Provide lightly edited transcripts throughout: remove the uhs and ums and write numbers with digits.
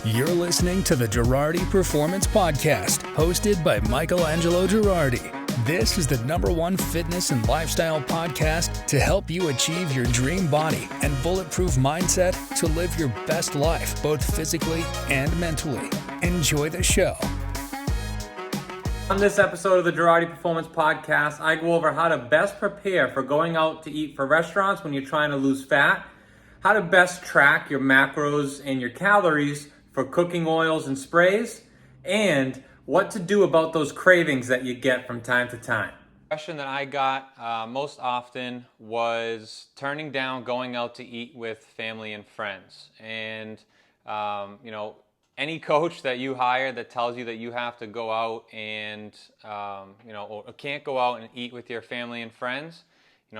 You're listening to the Gerardi Performance Podcast, hosted by Michelangelo Gerardi. This is the #1 fitness and lifestyle podcast to help you achieve your dream body and bulletproof mindset to live your best life, both physically and mentally. Enjoy the show. On this episode of the Gerardi Performance Podcast, I go over how to best prepare for going out to eat for restaurants when you're trying to lose fat, how to best track your macros and your calories for cooking oils and sprays, and what to do about those cravings that you get from time to time. The question that I got most often was turning down going out to eat with family and friends. And, any coach that you hire that tells you that you have to go out and, or can't go out and eat with your family and friends,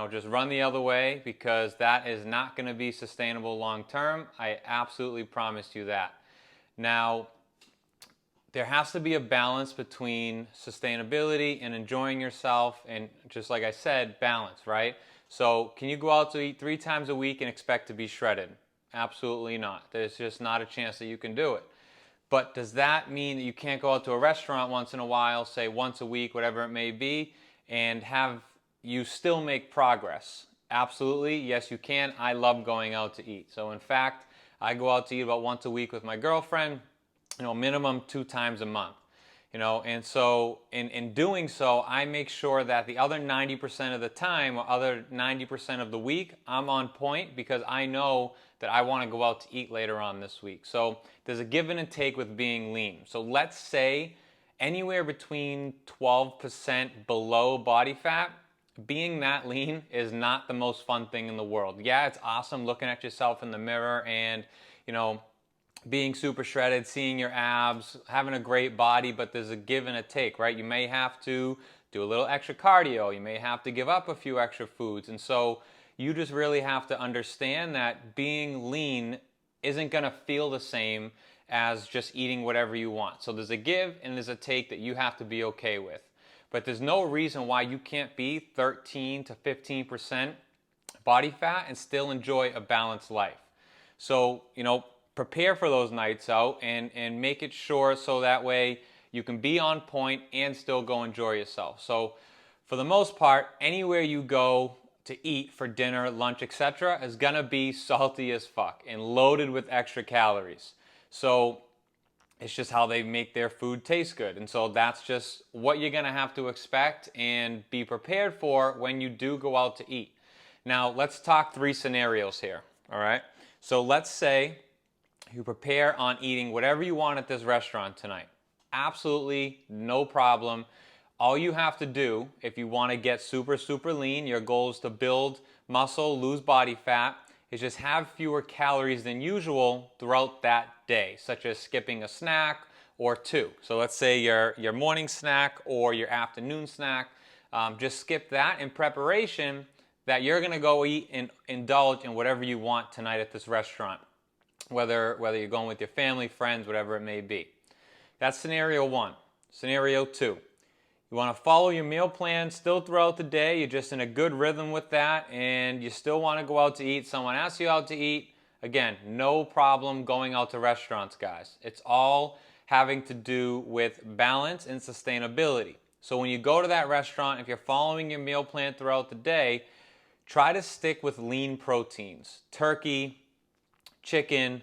just run the other way, because that is not going to be sustainable long term. I absolutely promise you that. Now, there has to be a balance between sustainability and enjoying yourself, and just like I said, balance, right? So can you go out to eat 3 times a week and expect to be shredded? Absolutely not. There's just not a chance that you can do it. But does that mean that you can't go out to a restaurant once in a while, say once a week, whatever it may be, and have you still make progress? Absolutely, yes you can. I love going out to eat. So in fact, I go out to eat about once a week with my girlfriend, minimum 2 times a month. And so in doing so, I make sure that the other 90% of the time or other 90% of the week, I'm on point, because I know that I want to go out to eat later on this week. So there's a give and take with being lean. So let's say anywhere between 12% below body fat, being that lean is not the most fun thing in the world. Yeah, it's awesome looking at yourself in the mirror and, being super shredded, seeing your abs, having a great body, but there's a give and a take, right? You may have to do a little extra cardio. You may have to give up a few extra foods. And so you just really have to understand that being lean isn't going to feel the same as just eating whatever you want. So there's a give and there's a take that you have to be okay with. But there's no reason why you can't be 13 to 15% body fat and still enjoy a balanced life. So, prepare for those nights out and make it sure so that way you can be on point and still go enjoy yourself. So for the most part, anywhere you go to eat for dinner, lunch, etc. is gonna be salty as fuck and loaded with extra calories. So it's just how they make their food taste good. And so that's just what you're gonna have to expect and be prepared for when you do go out to eat. Now, let's talk 3 scenarios here, all right? So let's say you prepare on eating whatever you want at this restaurant tonight. Absolutely no problem. All you have to do, if you want to get super, super lean, your goal is to build muscle, lose body fat, is just have fewer calories than usual throughout that day, such as skipping a snack or 2. So let's say your morning snack or your afternoon snack, just skip that in preparation that you're going to go eat and indulge in whatever you want tonight at this restaurant, whether you're going with your family, friends, whatever it may be. That's scenario 1. Scenario 2. You want to follow your meal plan still throughout the day. You're just in a good rhythm with that, and you still want to go out to eat. Someone asks you out to eat. Again, no problem going out to restaurants, guys. It's all having to do with balance and sustainability. So when you go to that restaurant, if you're following your meal plan throughout the day, try to stick with lean proteins. Turkey, chicken,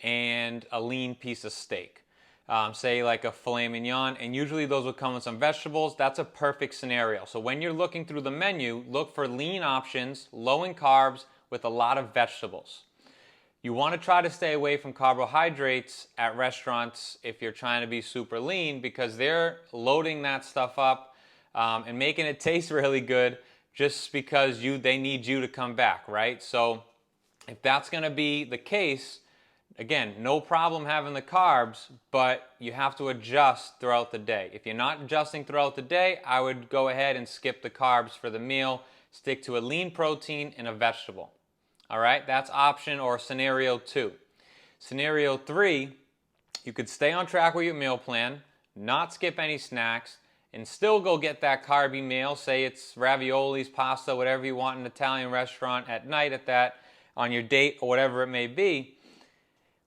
and a lean piece of steak. Say like a filet mignon, and usually those will come with some vegetables. That's a perfect scenario. So when you're looking through the menu, look for lean options, low in carbs, with a lot of vegetables. You want to try to stay away from carbohydrates at restaurants if you're trying to be super lean, because they're loading that stuff up and making it taste really good just because they need you to come back, right? So if that's going to be the case, again, no problem having the carbs, but you have to adjust throughout the day. If you're not adjusting throughout the day, I would go ahead and skip the carbs for the meal. Stick to a lean protein and a vegetable. All right, that's option or scenario 2. Scenario 3, you could stay on track with your meal plan, not skip any snacks, and still go get that carby meal. Say it's raviolis, pasta, whatever you want in an Italian restaurant at night on your date or whatever it may be.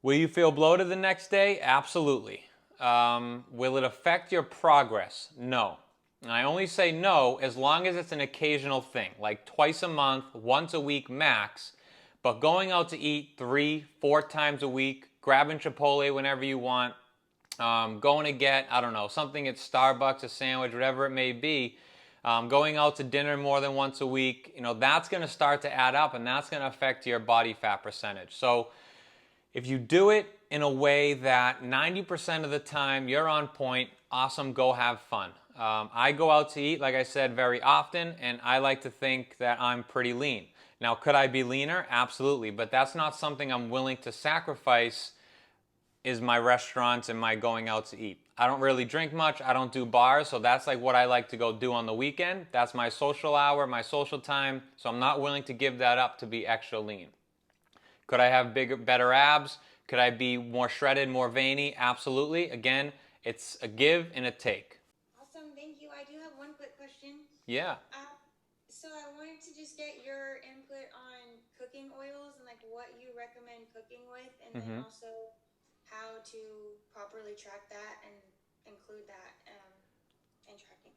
Will you feel bloated the next day? Absolutely. Will it affect your progress? No. And I only say no as long as it's an occasional thing, like twice a month, once a week max. But going out to eat 3-4 times a week, grabbing Chipotle whenever you want, going to get, I don't know, something at Starbucks, a sandwich, whatever it may be, going out to dinner more than once a week, that's going to start to add up, and that's going to affect your body fat percentage. So if you do it in a way that 90% of the time you're on point, awesome, go have fun. I go out to eat, like I said, very often, and I like to think that I'm pretty lean. Now, could I be leaner? Absolutely, but that's not something I'm willing to sacrifice is my restaurants and my going out to eat. I don't really drink much. I don't do bars, so that's like what I like to go do on the weekend. That's my social hour, my social time, so I'm not willing to give that up to be extra lean. Could I have bigger, better abs? Could I be more shredded, more veiny? Absolutely. Again, it's a give and a take. Awesome, thank you. I do have one quick question. Yeah. So I wanted to just get your input on cooking oils and like what you recommend cooking with, and then also how to properly track that and include that in tracking.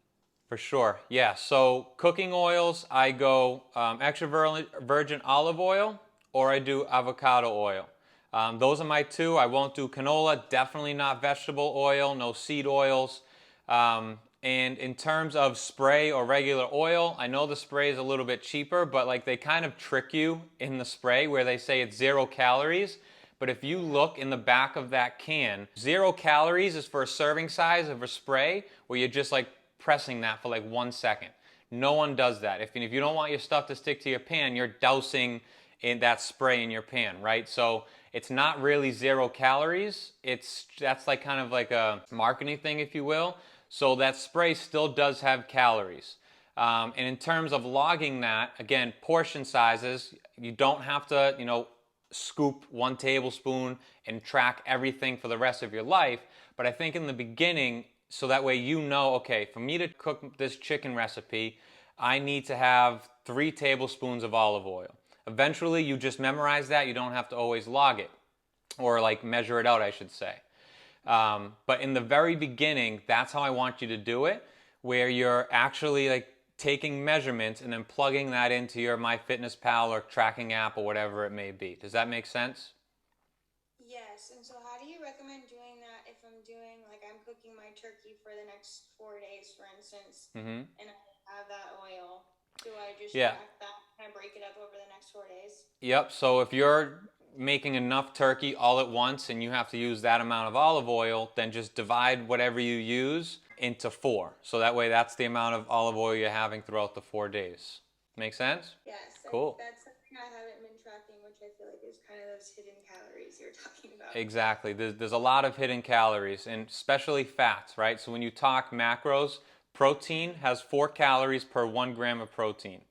For sure. Yeah. So cooking oils, I go extra virgin olive oil, or I do avocado oil. Those are my two. I won't do canola, definitely not vegetable oil, no seed oils. And in terms of spray or regular oil, I know the spray is a little bit cheaper, but like they kind of trick you in the spray where they say it's 0 calories. But if you look in the back of that can, 0 calories is for a serving size of a spray where you're just like pressing that for like 1 second. No one does that. If you don't want your stuff to stick to your pan, you're dousing in that spray in your pan, right? So it's not really 0 calories. That's like kind of like a marketing thing, if you will. So that spray still does have calories. And in terms of logging that, again, portion sizes, you don't have to, scoop 1 tablespoon and track everything for the rest of your life. But I think in the beginning, so that way okay, for me to cook this chicken recipe, I need to have 3 tablespoons of olive oil. Eventually, you just memorize that. You don't have to always log it or like measure it out, I should say. But in the very beginning, that's how I want you to do it, where you're actually like taking measurements and then plugging that into your MyFitnessPal or tracking app or whatever it may be. Does that make sense? Yes, and so how do you recommend doing that if I'm cooking my turkey for the next 4 days, for instance, and I have that oil? Do I just track that and break it up over the next 4 days? Yep, so if you're making enough turkey all at once and you have to use that amount of olive oil, then just divide whatever you use into 4. So that way that's the amount of olive oil you're having throughout the 4 days. Make sense? Yes. Cool. That's something I haven't been tracking, which I feel like is kind of those hidden calories you're talking about. Exactly. There's a lot of hidden calories, and especially fats, right? So when you talk macros, protein has 4 calories per 1 gram of protein.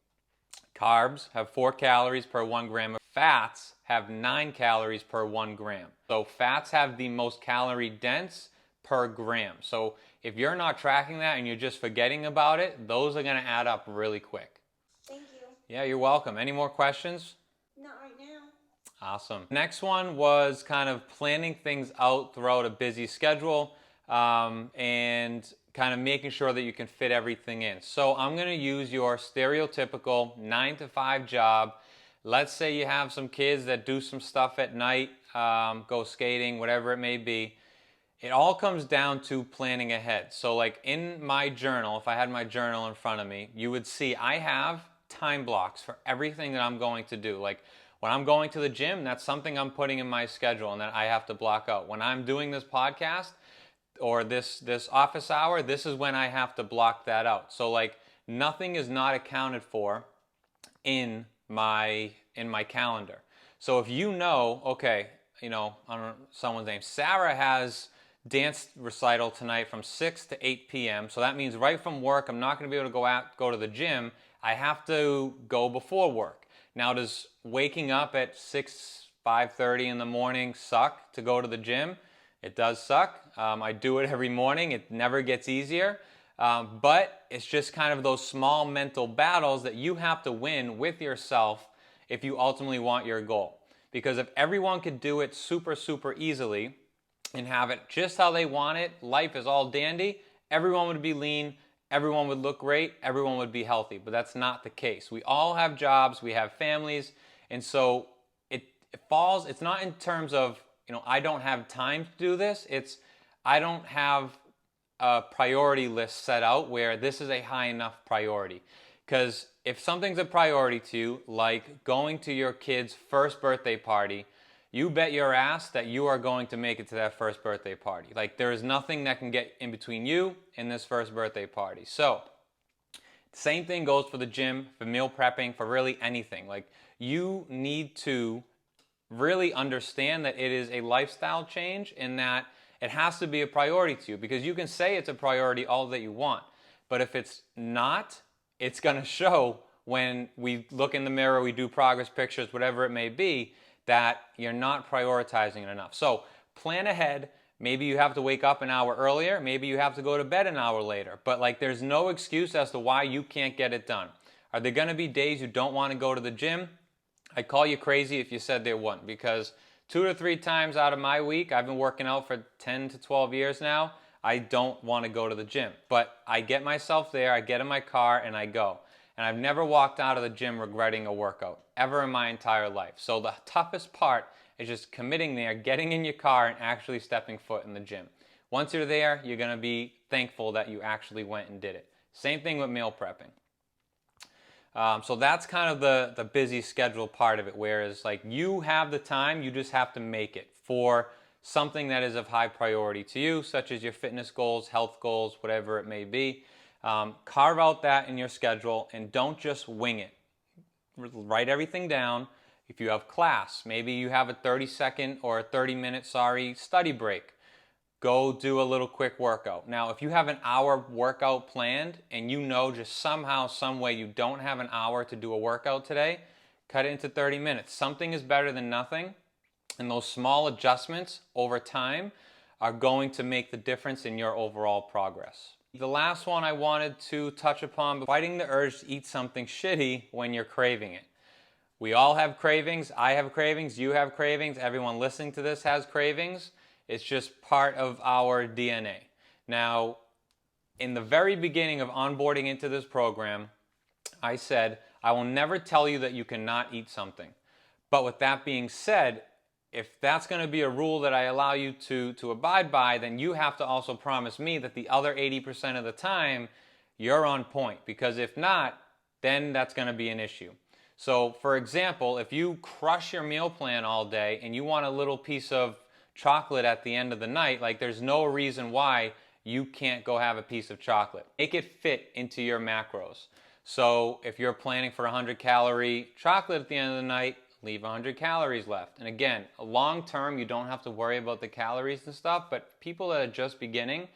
Carbs have 4 calories per 1 gram of fats have 9 calories per 1 gram. So fats have the most calorie dense per gram. So if you're not tracking that and you're just forgetting about it, those are going to add up really quick. Thank you. Yeah, you're welcome. Any more questions? Not right now. Awesome. Next one was kind of planning things out throughout a busy schedule and kind of making sure that you can fit everything in. So I'm going to use your stereotypical 9 to 5 job. Let's say you have some kids that do some stuff at night, go skating, whatever it may be. It all comes down to planning ahead. So like in my journal, if I had my journal in front of me, you would see I have time blocks for everything that I'm going to do. Like when I'm going to the gym, that's something I'm putting in my schedule and that I have to block out. When I'm doing this podcast or this office hour, this is when I have to block that out. So like nothing is not accounted for in my calendar. So if okay, I don't know someone's name, Sarah has dance recital tonight from 6 to 8 p.m. So that means right from work, I'm not going to be able to go to the gym. I have to go before work. Now, does waking up at 5:30 in the morning suck to go to the gym? It does suck. I do it every morning. It never gets easier. But it's just kind of those small mental battles that you have to win with yourself if you ultimately want your goal. Because if everyone could do it super, super easily and have it just how they want it, life is all dandy, everyone would be lean, everyone would look great, everyone would be healthy. But that's not the case. We all have jobs, we have families, and so it's not in terms of, I don't have time to do this. It's I don't have a priority list set out where this is a high enough priority. Because if something's a priority to you, like going to your kid's first birthday party, you bet your ass that you are going to make it to that first birthday party. Like, there is nothing that can get in between you and this first birthday party. So, same thing goes for the gym, for meal prepping, for really anything. Like, you need to really understand that it is a lifestyle change and that it has to be a priority to you, because you can say it's a priority all that you want, but if it's not, it's going to show when we look in the mirror, we do progress pictures, whatever it may be, that you're not prioritizing it enough. So plan ahead. Maybe you have to wake up an hour earlier, maybe you have to go to bed an hour later, but there's no excuse as to why you can't get it done. Are there going to be days you don't want to go to the gym? I'd call you crazy if you said there wasn't, because 2 to 3 times out of my week, I've been working out for 10 to 12 years now, I don't want to go to the gym. But I get myself there, I get in my car, and I go. And I've never walked out of the gym regretting a workout, ever in my entire life. So the toughest part is just committing there, getting in your car, and actually stepping foot in the gym. Once you're there, you're going to be thankful that you actually went and did it. Same thing with meal prepping. So that's kind of the busy schedule part of it, whereas you have the time, you just have to make it for something that is of high priority to you, such as your fitness goals, health goals, whatever it may be. Carve out that in your schedule and don't just wing it. Write everything down. If you have class, maybe you have a 30-second or a 30-minute, study break. Go do a little quick workout. Now, if you have an hour workout planned and just somehow, some way you don't have an hour to do a workout today, cut it into 30 minutes. Something is better than nothing, and those small adjustments over time are going to make the difference in your overall progress. The last one I wanted to touch upon, fighting the urge to eat something shitty when you're craving it. We all have cravings. I have cravings. You have cravings. Everyone listening to this has cravings. It's just part of our DNA. Now, in the very beginning of onboarding into this program, I said, I will never tell you that you cannot eat something. But with that being said, if that's going to be a rule that I allow you to abide by, then you have to also promise me that the other 80% of the time, you're on point. Because if not, then that's going to be an issue. So, for example, if you crush your meal plan all day and you want a little piece of chocolate at the end of the night, there's no reason why you can't go have a piece of chocolate. Make it fit into your macros. So if you're planning for 100-calorie chocolate at the end of the night, leave 100 calories left. And again, long term, you don't have to worry about the calories and stuff, but people that are just beginning,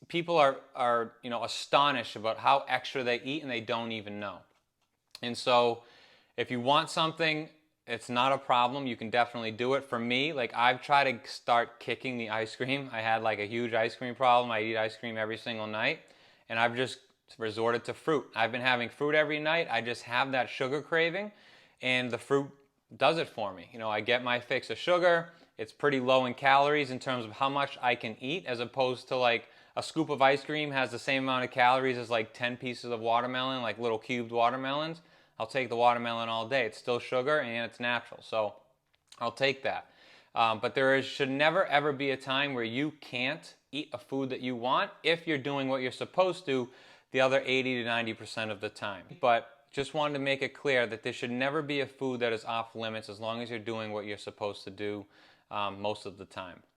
people are astonished about how extra they eat and they don't even know. And so if you want something, it's not a problem. You can definitely do it. For me, I've tried to start kicking the ice cream. I had a huge ice cream problem. I eat ice cream every single night, and I've just resorted to fruit. I've been having fruit every night. I just have that sugar craving, and the fruit does it for me. I get my fix of sugar. It's pretty low in calories in terms of how much I can eat, as opposed to a scoop of ice cream has the same amount of calories as 10 pieces of watermelon, little cubed watermelons. I'll take the watermelon all day. It's still sugar and it's natural, so I'll take that. But should never ever be a time where you can't eat a food that you want if you're doing what you're supposed to the other 80 to 90% of the time. But just wanted to make it clear that there should never be a food that is off limits as long as you're doing what you're supposed to do most of the time.